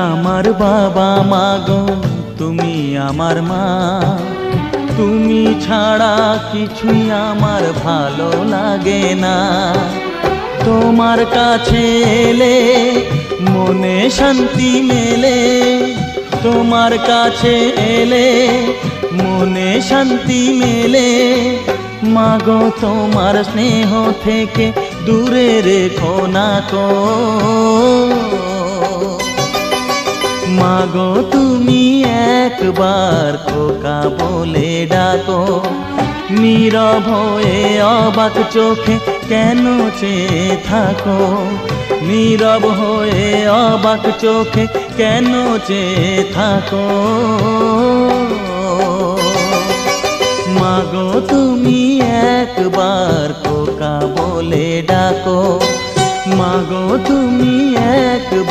আমার বাবা মাগো, তুমি আমার মা। তুমি ছাড়া কিছুই আমার ভালো লাগে না। তোমার কাছে এলে মনে শান্তি মেলে, তোমার কাছে এলে মনে শান্তি মেলে। মাগো তোমার স্নেহ থেকে দূরে রেখো না কো। মাগো তুমি একবার খোকা বলে ডাকো, নীরব হয়ে অবাক চোখে কেন চেয়ে থাকো, নীরব হয়ে অবাক চোখে কেন চেয়ে থাকো। মাগো তুমি একবার খোকা বলে ডাকো, মাগো তুমি একবার